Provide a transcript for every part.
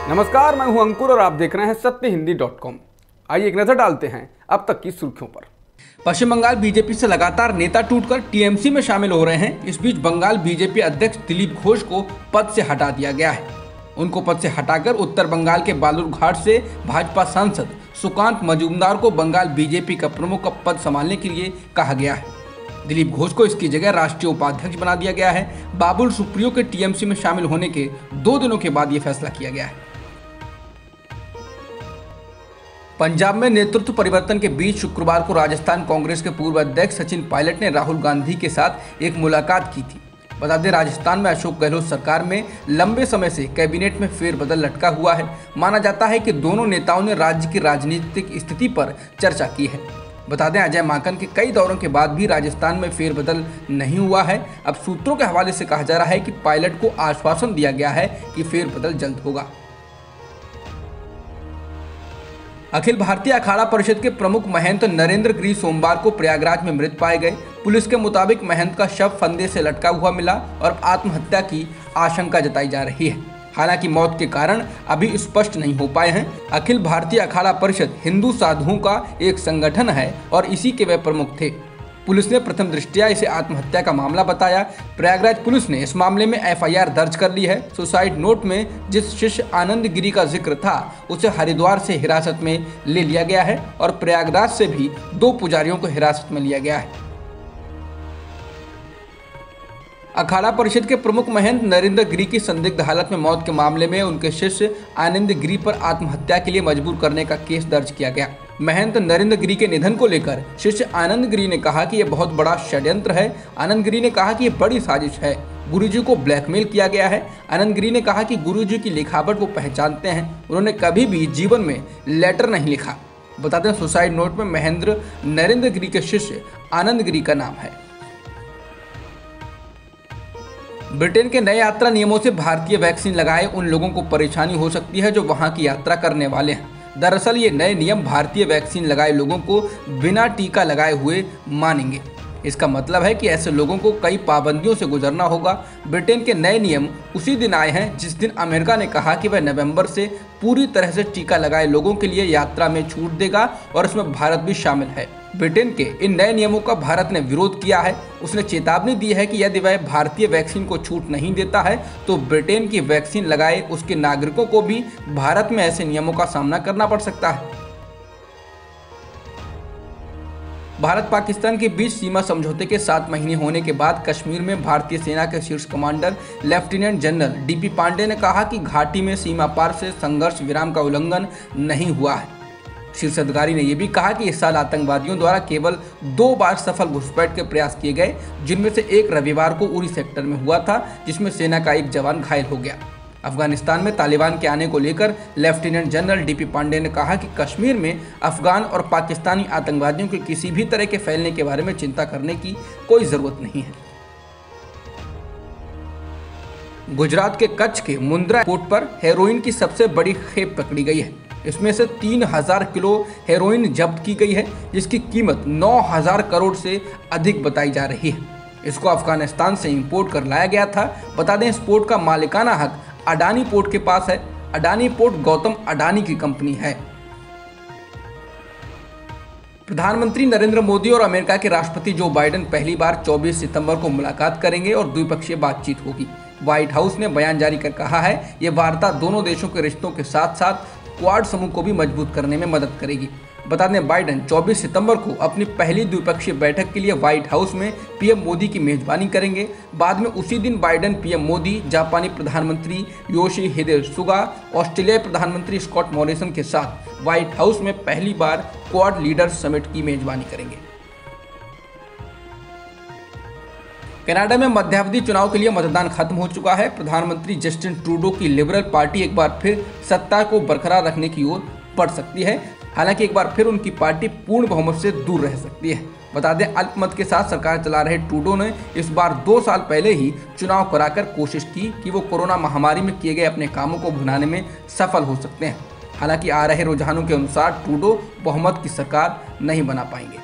नमस्कार, मैं हूं अंकुर और आप देख रहे हैं सत्यहिंदी.com। आइए एक नजर डालते हैं अब तक की सुर्खियों पर। पश्चिम बंगाल बीजेपी से लगातार नेता टूटकर टीएमसी में शामिल हो रहे हैं। इस बीच बंगाल बीजेपी अध्यक्ष दिलीप घोष को पद से हटा दिया गया है। उनको पद से हटाकर उत्तर बंगाल के बालूरघाट से भाजपा सांसद सुकांत मजूमदार को बंगाल बीजेपी का प्रमुख का पद संभालने के लिए कहा गया है। दिलीप घोष को इसकी जगह राष्ट्रीय उपाध्यक्ष बना दिया गया है। बाबुल सुप्रियो के टीएमसी में शामिल होने के 2 दिनों के बाद ये फैसला किया गया है। पंजाब में नेतृत्व परिवर्तन के बीच शुक्रवार को राजस्थान कांग्रेस के पूर्व अध्यक्ष सचिन पायलट ने राहुल गांधी के साथ एक मुलाकात की थी। बता दें, राजस्थान में अशोक गहलोत सरकार में लंबे समय से कैबिनेट में फेरबदल लटका हुआ है। माना जाता है कि दोनों नेताओं ने राज्य की राजनीतिक स्थिति पर चर्चा की है। बता दें, अजय माकन के कई दौरों के बाद भी राजस्थान में फेरबदल नहीं हुआ है। अब सूत्रों के हवाले से कहा जा रहा है कि पायलट को आश्वासन दिया गया है कि फेरबदल जल्द होगा। अखिल भारतीय अखाड़ा परिषद के प्रमुख महंत नरेंद्र गिरी सोमवार को प्रयागराज में मृत पाए गए। पुलिस के मुताबिक महंत का शव फंदे से लटका हुआ मिला और आत्महत्या की आशंका जताई जा रही है। हालांकि मौत के कारण अभी स्पष्ट नहीं हो पाए हैं। अखिल भारतीय अखाड़ा परिषद हिंदू साधुओं का एक संगठन है और इसी के वे प्रमुख थे। पुलिस ने प्रथम दृष्टया इसे आत्महत्या का मामला बताया। प्रयागराज पुलिस ने इस मामले में एफआईआर दर्ज कर ली है। सुसाइड नोट में जिस शिष्य आनंद गिरी का जिक्र था उसे हरिद्वार से हिरासत में ले लिया गया है और प्रयागराज से भी 2 पुजारियों को हिरासत में लिया गया है। अखाड़ा परिषद के प्रमुख महंत नरेंद्र गिरी की संदिग्ध हालत में मौत के मामले में उनके शिष्य आनंद गिरी पर आत्महत्या के लिए मजबूर करने का केस दर्ज किया गया। महंत नरेंद्र गिरी के निधन को लेकर शिष्य आनंद गिरी ने कहा कि यह बहुत बड़ा षड्यंत्र है। आनंद गिरी ने कहा कि यह बड़ी साजिश है, गुरुजी को ब्लैकमेल किया गया है। आनंद गिरी ने कहा कि गुरुजी की लिखावट वो पहचानते हैं, उन्होंने कभी भी जीवन में लेटर नहीं लिखा। बता दें, सुसाइड नोट में महेंद्र नरेंद्र गिरी के शिष्य आनंद गिरी का नाम है। ब्रिटेन के नए यात्रा नियमों से भारतीय वैक्सीन लगाए उन लोगों को परेशानी हो सकती है जो वहां की यात्रा करने वाले हैं। दरअसल ये नए नियम भारतीय वैक्सीन लगाए लोगों को बिना टीका लगाए हुए मानेंगे। इसका मतलब है कि ऐसे लोगों को कई पाबंदियों से गुजरना होगा। ब्रिटेन के नए नियम उसी दिन आए हैं जिस दिन अमेरिका ने कहा कि वह नवंबर से पूरी तरह से टीका लगाए लोगों के लिए यात्रा में छूट देगा और इसमें भारत भी शामिल है। ब्रिटेन के इन नए नियमों का भारत ने विरोध किया है। उसने चेतावनी दी है कि यदि वह भारतीय वैक्सीन को छूट नहीं देता है तो ब्रिटेन की वैक्सीन लगाए उसके नागरिकों को भी भारत में ऐसे नियमों का सामना करना पड़ सकता है। भारत पाकिस्तान के बीच सीमा समझौते के 7 महीने होने के बाद कश्मीर में भारतीय सेना के शीर्ष commander lieutenant general DP Pandey ने कहा कि घाटी में सीमा पार से संघर्ष विराम का उल्लंघन नहीं हुआ है। शीर्ष अधिकारी ने यह भी कहा कि इस साल आतंकवादियों द्वारा केवल 2 बार सफल घुसपैठ के प्रयास किए गए, जिनमें से एक रविवार को उरी सेक्टर में हुआ था जिसमें सेना का एक जवान घायल हो गया। अफगानिस्तान में तालिबान के आने को लेकर लेफ्टिनेंट जनरल डीपी पांडे ने कहा कि कश्मीर में अफगान और पाकिस्तानी आतंकवादियों के किसी भी तरह के फैलने के बारे में चिंता करने की कोई जरूरत नहीं है। गुजरात के कच्छ के मुंद्रा पोर्ट पर हेरोइन की सबसे बड़ी खेप पकड़ी गई है। इसमें से 3000 किलो हेरोइन जब्त की गई है जिसकी कीमत 9000 करोड़ से अधिक बताई जा रही है। इसको अफगानिस्तान से इंपोर्ट कर लाया गया था। बता दें, इस पोर्ट का मालिकाना हक अडानी पोर्ट के पास है। अडानी पोर्ट गौतम अडानी की कंपनी है। प्रधानमंत्री नरेंद्र मोदी और अमेरिका के राष्ट्रपति जो बाइडेन पहली बार 24 सितंबर को मुलाकात करेंगे और द्विपक्षीय बातचीत होगी। व्हाइट हाउस ने बयान जारी कर कहा है ये वार्ता दोनों देशों के रिश्तों के साथ साथ क्वाड समूह को भी मजबूत करने में मदद करेगी। बता दें, बाइडेन 24 सितंबर को अपनी पहली द्विपक्षीय बैठक के लिए व्हाइट हाउस में पीएम मोदी की मेजबानी करेंगे। बाद में उसी दिन बाइडेन पीएम मोदी जापानी प्रधानमंत्री योशिहिदे सुगा, ऑस्ट्रेलियाई प्रधानमंत्री स्कॉट मॉरिसन के साथ व्हाइट हाउस में पहली बार क्वाड लीडर्स समिट की मेजबानी करेंगे। कनाडा में मध्यावधि चुनाव के लिए मतदान खत्म हो चुका है। प्रधानमंत्री जस्टिन ट्रूडो की लिबरल पार्टी एक बार फिर सत्ता को बरकरार रखने की ओर बढ़ सकती है। हालांकि एक बार फिर उनकी पार्टी पूर्ण बहुमत से दूर रह सकती है। बता दें, अल्पमत के साथ सरकार चला रहे ट्रूडो ने इस बार 2 साल पहले ही चुनाव कराकर कोशिश की कि वो कोरोना महामारी में किए गए अपने कामों को भुनाने में सफल हो सकते हैं। हालांकि आ रहे रुझानों के अनुसार ट्रूडो बहुमत की सरकार नहीं बना पाएंगे।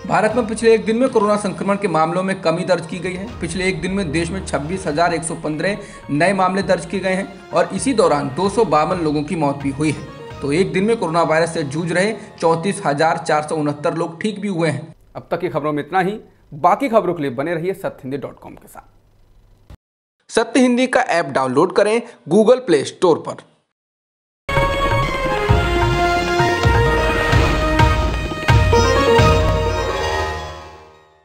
भारत में पिछले एक दिन में कोरोना संक्रमण के मामलों में कमी दर्ज की गई है। पिछले एक दिन में देश में 26,115 नए मामले दर्ज किए गए हैं और इसी दौरान 252 लोगों की मौत भी हुई है। तो एक दिन में कोरोना वायरस से जूझ रहे 34,469 लोग ठीक भी हुए हैं। अब तक की खबरों में इतना ही। बाकी खबरों के लिए बने रहिए सत्यहिंदी.com के साथ। सत्य हिंदी का ऐप डाउनलोड करें गूगल प्ले स्टोर पर।